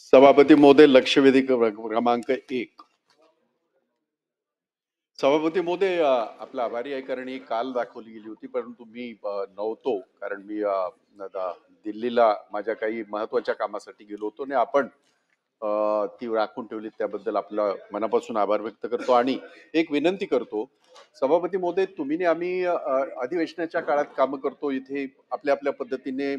सभापती महोदय, लक्षवेधी क्रमांक 1. सभापती महोदय, आपला आभारी आहे कारण ही काल दाखवली गेली होती, परंतु मी नव्हतो कारण मी दिल्लीला माझ्या काही महत्वाच्या कामासाठी गेलो होतो आणि आपण ती राखून ठेवली, त्याबद्दल आपला मनापासून आभार व्यक्त करतो आणि एक विनंती करतो. सभापती महोदय, तुम्ही आम्ही अधिवेशनाच्या काळात काम करतो इथे आपल्या आपल्या पद्धतीने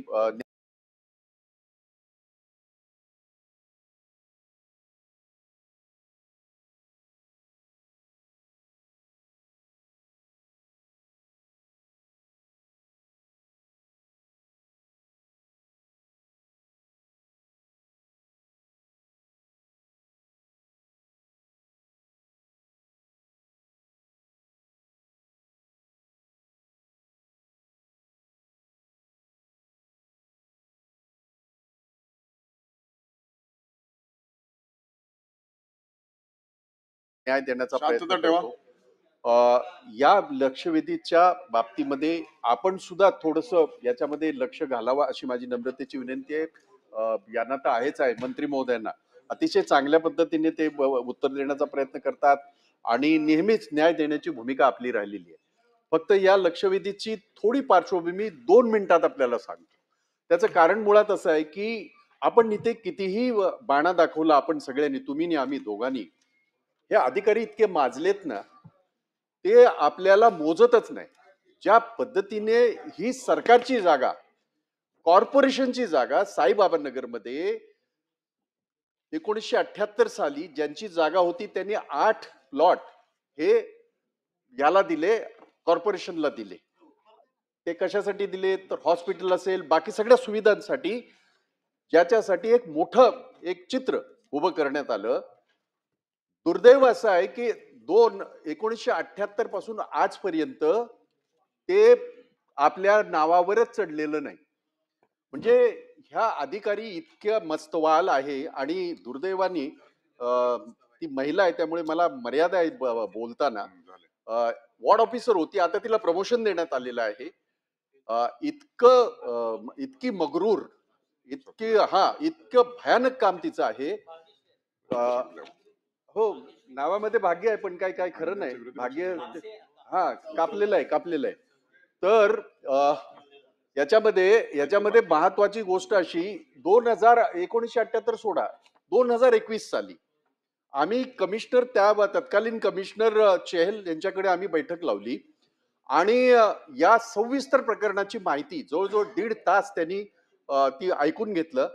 न्याय देण्याचा प्रयत्न करतो. या लक्षवेधीच्या बाबतीमध्ये आपण सुद्धा थोडस याच्यामध्ये लक्ष घालावं अशी माझी नम्रतेची विनंती आहे. यांना तर आहेच आहे, मंत्री महोदयांना अतिशय चांगल्या पद्धतीने ते उत्तर देण्याचा प्रयत्न करतात आणि नेहमीच न्याय देण्याची भूमिका आपली राहिलेली आहे. फक्त या लक्षवेधीची थोडी पार्श्वभूमी 2 मिनिटात आपल्याला सांगतो. त्याचं कारण मुळात असं आहे की आपण इथे कितीही बाणा दाखवला, आपण सगळ्यांनी, तुम्ही आम्ही दोघांनी, हे अधिकारी इतके माजलेत ना, ते आपल्याला मोजतच नाही. ज्या पद्धतीने ही सरकारची जागा, कॉर्पोरेशनची जागा साईबाबा नगरमध्ये 1978 साली ज्यांची जागा होती त्यांनी 8 प्लॉट हे याला दिले, कॉर्पोरेशनला दिले. ते कशासाठी दिले तर हॉस्पिटल असेल, बाकी सगळ्या सुविधांसाठी, ज्याच्यासाठी एक मोठं एक चित्र उभं करण्यात आलं. दुर्दैव असं आहे की 1978 पासून आजपर्यंत ते आपल्या नावावरच चढलेलं नाही. म्हणजे ह्या अधिकारी इतक्या मस्तवाल आहे आणि दुर्दैवानी ती महिला आहे, त्यामुळे मला मर्यादा आहे बोलताना. वॉर्ड ऑफिसर होती, आता तिला प्रमोशन देण्यात आलेलं आहे. इतकी मगरूर, इतकं भयानक काम तिचं आहे. हो, नावामध्ये भाग्य आहे, पण काय काय खरं नाही. भाग्य कापलेलं आहे. तर याच्यामध्ये महत्वाची गोष्ट अशी, 1978 सोडा, 2021 साली आम्ही कमिशनर, त्या तत्कालीन कमिशनर चेहल यांच्याकडे आम्ही बैठक लावली आणि या सविस्तर प्रकरणाची माहिती जवळजवळ 1.5 तास त्यांनी ती ऐकून घेतलं.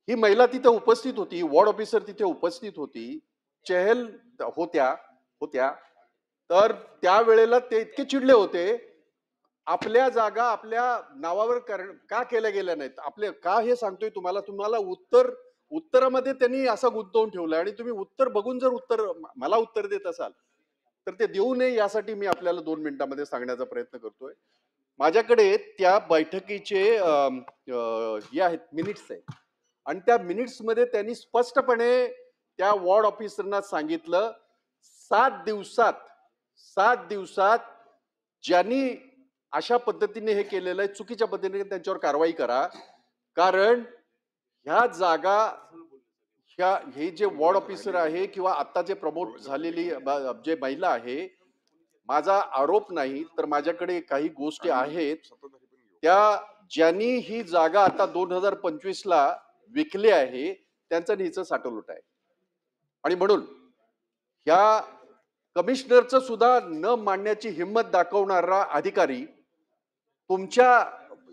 ही महिला तिथे उपस्थित होती, वॉर्ड ऑफिसर तिथे उपस्थित होती, चेहल होत्या. तर त्यावेळेला ते इतके चिडले होते, आपल्या जागा आपल्या नावावर का केल्या गेल्या नाहीत, आपले का, हे सांगतोय तुम्हाला उत्तरामध्ये त्यांनी असं गुंतवून ठेवलं आणि तुम्ही उत्तर बघून जर मला उत्तर देत असाल तर ते देऊ नये, यासाठी मी आपल्याला 2 मिनिटांमध्ये सांगण्याचा प्रयत्न करतोय. माझ्याकडे त्या बैठकीचे हे आहेत, मिनिट्स आहेत आणि त्या मिनिट्स मध्ये त्यांनी स्पष्टपणे त्या वॉर्ड ऑफिसरना सांगितलं, 7 दिवसात ज्यांनी अशा पद्धतीने हे केलेलं आहे, चुकीच्या पद्धतीने, त्यांच्यावर कारवाई करा. कारण ह्या जागा, हे जे वॉर्ड ऑफिसर आहे किंवा आता जे प्रमोट झालेली जे महिला आहे, माझा आरोप नाही, तर माझ्याकडे काही गोष्टी आहेत, त्या ज्यांनी ही जागा आता 2025 ला विकली आहे, त्यांचं नीचं साठवलूट आहे. आणि म्हणून ह्या कमिशनरचं सुद्धा न मानण्याची हिंमत दाखवणारा अधिकारी, तुमच्या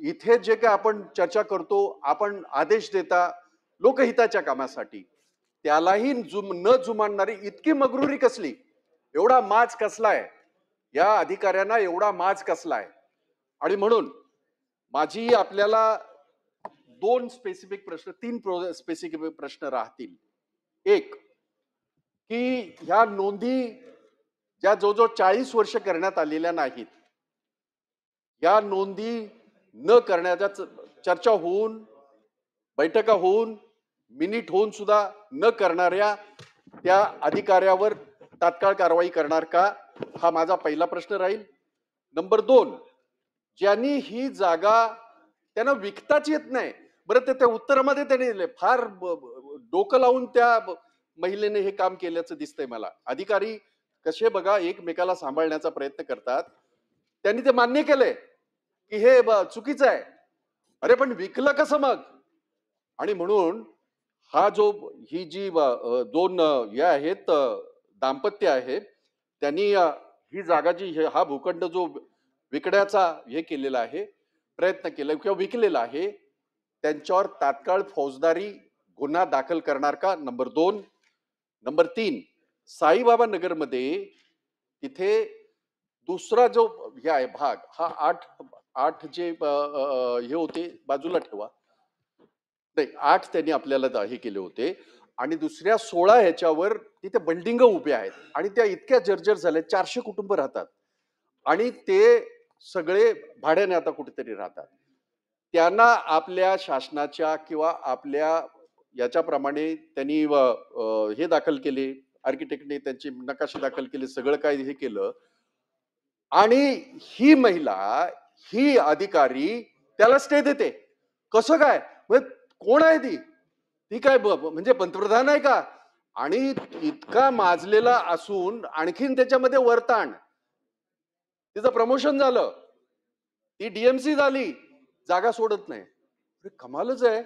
इथे जे काय आपण चर्चा करतो, आपण आदेश देता लोकहिताच्या कामासाठी, त्यालाही न जुमानणारी इतकी मगरुरी कसली, एवढा माज कसलाय या अधिकाऱ्यांना, एवढा माज कसलाय. आणि म्हणून माझी आपल्याला 2 स्पेसिफिक प्रश्न, 3 स्पेसिफिक प्रश्न राहतील. एक, की ह्या नोंदी ज्या जवळजवळ 40 वर्ष करण्यात आलेल्या नाहीत, या नोंदी न करण्याच्या चर्चा होऊन, बैठका होऊन, मिनिट होऊन सुद्धा न करणाऱ्या त्या अधिकाऱ्यावर तात्काळ कारवाई करणार का, हा माझा पहिला प्रश्न राहील. नंबर 2, ज्यांनी ही जागा त्यांना विकताच येत नाही, बरं, ते उत्तरामध्ये त्यांनी दिले, फार डोकं लावून त्या महिलेने हे काम केल्याचं दिसतंय मला. अधिकारी कसे बघा एकमेकाला सांभाळण्याचा प्रयत्न करतात. त्यांनी ते मान्य केलंय की हे चुकीचं आहे. अरे पण विकलं कसं मग? आणि म्हणून हा जो ही जी दोन हे आहेत दाम्पत्य आहे त्यांनी ही जागा जी हा भूखंड जो विकण्याचा हे केलेला आहे प्रयत्न केला किंवा विकलेला आहे त्यांच्यावर तात्काळ फौजदारी गुन्हा दाखल करणार का? नंबर 2. नंबर 3, साईबाबा नगरमध्ये तिथे दुसरा जो हे आहे भाग हा 8 जे हे होते बाजूला ठेवा. नाही 8 त्यांनी आपल्याला हे केले होते आणि दुसऱ्या 16 ह्याच्यावर तिथे बिल्डिंग उभे आहेत आणि त्या इतक्या जर्जर झाल्या 400 कुटुंब राहतात आणि ते सगळे भाड्याने आता कुठेतरी राहतात. त्यांना आपल्या शासनाच्या किंवा आपल्या याच्याप्रमाणे त्यांनी हे दाखल केले आर्किटेक्टने त्यांची नकाशे दाखल केले सगळं काही हे केलं आणि ही महिला ही अधिकारी त्याला स्टे देते. कसं काय? म्हणजे कोण आहे ती? ती काय म्हणजे पंतप्रधान आहे का? आणि इतका माजलेला असून आणखीन त्याच्यामध्ये वरताण. तिचं प्रमोशन झालं. ती डीएमसी झाली. जागा सोडत नाही. अरे कमालच आहे.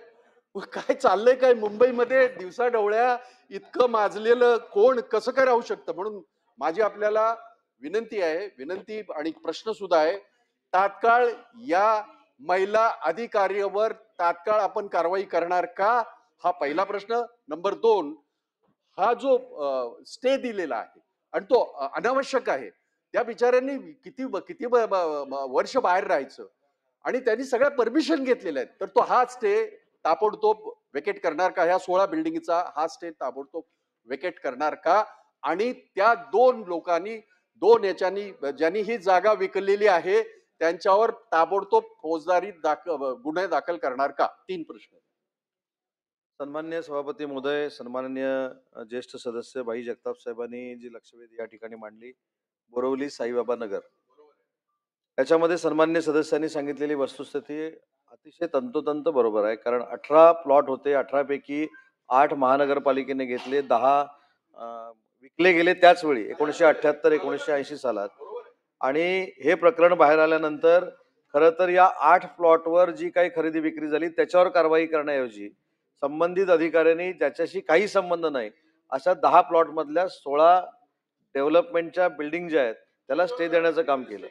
मग काय चाललंय काय मुंबईमध्ये दिवसा डोळ्या इतकं माजलेलं कोण कसं काय राहू शकतं? म्हणून माझी आपल्याला विनंती आणि प्रश्न सुद्धा आहे. तात्काळ या महिला अधिकाऱ्यावर तात्काळ आपण कारवाई करणार का? हा पहिला प्रश्न. नंबर 2, हा जो स्टे दिलेला आहे आणि तो अनावश्यक आहे. त्या बिचाऱ्यांनी किती किती वर्ष बाहेर राहायचं आणि त्यांनी सगळ्या परमिशन घेतलेल्या आहेत. तर तो हा स्टे ताबडतोब वेकेट करणार का? ह्या 16 बिल्डिंगचा हा स्टे ताबडतोब वेकेट करणार का? आणि त्या 2 लोकांनी 2 याच्यानी ज्यांनी ही जागा विकलेली आहे त्यांच्यावर ताबडतोब फौजदारी गुन्हे दाखल करणार का? 3 प्रश्न. सन्मान्य सभापती महोदय, सन्माननीय ज्येष्ठ सदस्य भाई जगताप साहेबांनी जी लक्षवेधी या ठिकाणी मांडली, बोरवली साईबाबा नगर, याच्यामध्ये सन्मान्य सदस्यांनी सांगितलेली वस्तुस्थिती अतिशय तंतोतंत बरोबर आहे. कारण 18 प्लॉट होते, 18 पैकी 8 महानगरपालिकेने घेतले, 10 विकले गेले त्याच वेळी 1978 1980 सालात. आणि हे प्रकरण बाहेर आल्यानंतर खरं तर या 8 प्लॉटवर जी काही खरेदी विक्री झाली त्याच्यावर कारवाई करण्याऐवजी संबंधित अधिकाऱ्यांनी ज्याच्याशी काही संबंध नाही अशा 10 प्लॉट मधल्या 16 डेव्हलपमेंटच्या बिल्डिंग ज्या आहेत त्याला स्टे देण्याचं काम केलं.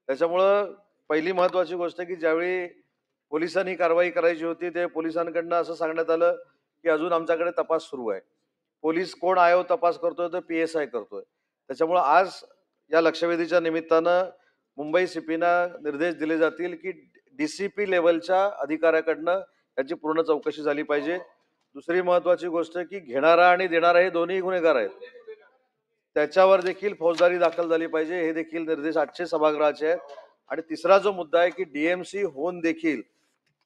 त्याच्यामुळं पहिली महत्वाची गोष्ट की ज्यावेळी पोलिसांनी कारवाई करायची होती ते पोलिसांकडनं असं सांगण्यात आलं की अजून आमच्याकडे तपास सुरू आहे. पोलीस कोण आयोग तपास करतोय तर PSI करतोय. त्याच्यामुळं आज या लक्षवेधीच्या निमित्तानं मुंबई सीपीना निर्देश दिले जातील की DCP लेवलच्या अधिकाऱ्याकडनं त्याची पूर्ण चौकशी झाली पाहिजे. दुसरी महत्वाची गोष्ट की घेणारा आणि देणारा हे दोन्ही गुन्हेगार आहेत, त्याच्यावर देखील फौजदारी दाखल झाली पाहिजे. हे देखील निर्देश आजचे सभागृहाचे आहेत. आणि तिसरा जो मुद्दा आहे की DMC होऊन देखील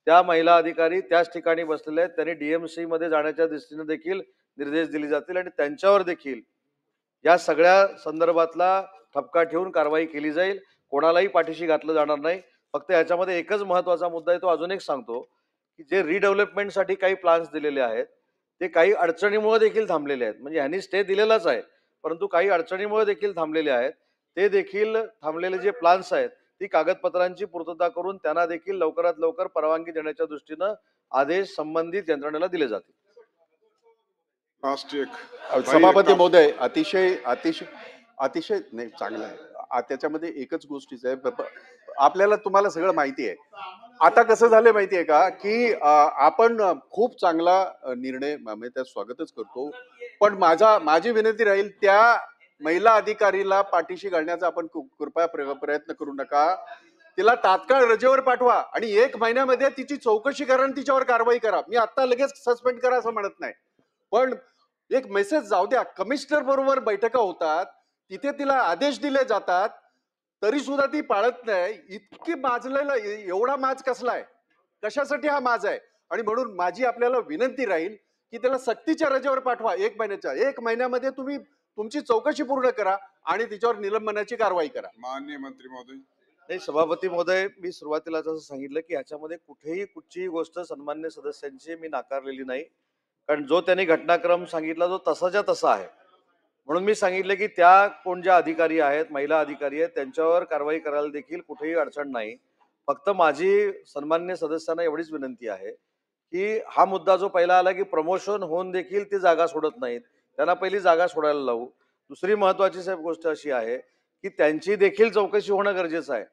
त्या महिला अधिकारी त्याच ठिकाणी बसलेले आहेत, त्यांनी DMC मध्ये जाण्याच्या दृष्टीने देखील निर्देश दिले जातील आणि त्यांच्यावर देखील या सगळ्या संदर्भातला ठपका ठेवून कारवाई केली जाईल. कोणालाही पाठीशी घातलं जाणार नाही. फक्त याच्यामध्ये एकच महत्वाचा मुद्दा आहे, तो अजून एक सांगतो की जे रिडेव्हलपमेंटसाठी काही प्लान्स दिलेले आहेत ते काही अडचणीमुळे देखील थांबलेले आहेत. म्हणजे ह्यांनी स्टे दिलेलाच आहे परंतु काही अडचणीमुळे देखील थांबलेले आहेत. ते देखील थांबलेले जे प्लान्स आहेत ती कागदपत्रांची पूर्तता करून त्यांना देखील लवकरात लवकर परवानगी देण्याच्या दृष्टीनं आदेश संबंधित यंत्रणेला दिले जातील. सभापती महोदय अतिशय अतिशय अतिशय नाही चांगलं आहे. त्याच्यामध्ये एकच गोष्टीच आहे आपल्याला तुम्हाला सगळं माहिती आहे. आता कसं झालं माहिती आहे का की आपण खूप चांगला निर्णय त्या स्वागतच करतो. पण माझी विनंती राहील त्या महिला अधिकारीला पाठीशी घालण्याचा आपण कृपया प्रयत्न करू नका. तिला तात्काळ रजेवर पाठवा आणि 1 महिन्यामध्ये तिची चौकशी करा आणि तिच्यावर कारवाई करा. मी आता लगेच सस्पेंड करा असं म्हणत नाही, पण एक मेसेज जाऊ द्या. कमिशनर बरोबर बैठका होतात, तिथे तिला आदेश दिले जातात, तरी सुद्धा ती पाळत नाही. इतकी माजलेला एवढा माज कसलाय? कशासाठी हा माज आहे? आणि म्हणून माझी आपल्याला विनंती राहील की त्याला सक्तीच्या रजेवर पाठवा 1 महिन्याच्या. 1 महिन्यामध्ये तुम्ही तुमची चौकशी पूर्ण करा आणि तिच्यावर निलंबनाची कारवाई करा. माननीय मंत्री महोदय. नाही सभापती महोदय, मी सुरुवातीला जसं सांगितलं की याच्यामध्ये कुठेही कुठचीही गोष्ट सन्मान्य सदस्यांची मी नाकारलेली नाही. कारण जो त्यांनी घटनाक्रम सांगितला तो तसाच्या तसा आहे. म्हणून मी सांगितलं की त्या कोण ज्या अधिकारी आहेत, महिला अधिकारी आहेत, त्यांच्यावर कारवाई करायला देखील कुठेही अडचण नाही. फक्त माझी सन्माननीय सदस्यांना एवढीच विनंती आहे की हा मुद्दा जो पहिला आला की प्रमोशन होऊन देखील ते जागा सोडत नाहीत, त्यांना पहिली जागा सोडायला लावू. दुसरी महत्वाची साहेब गोष्ट अशी आहे की त्यांची देखील चौकशी होणं गरजेचं आहे.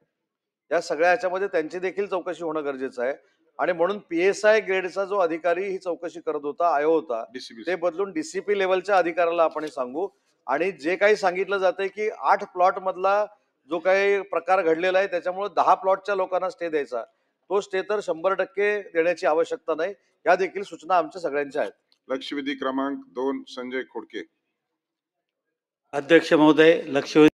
या सगळ्या ह्याच्यामध्ये त्यांची देखील चौकशी होणं गरजेचं आहे. आणि म्हणून PSI ग्रेडचा जो अधिकारी ही चौकशी करत होता, आयो होता, ते बदलून DCP लेवलच्या अधिकाऱ्याला आपण हे सांगू. आणि जे काही सांगितलं जातंय की 8 प्लॉट मधला जो काही प्रकार घडलेला आहे त्याच्यामुळे 10 प्लॉटच्या लोकांना स्टे द्यायचा, तो स्टे तर 100% देण्याची आवश्यकता नाही. या देखील सूचना आमच्या सगळ्यांच्या आहेत. लक्षवेधी क्रमांक 2 संजय खोडके. अध्यक्ष महोदय, लक्षवेधी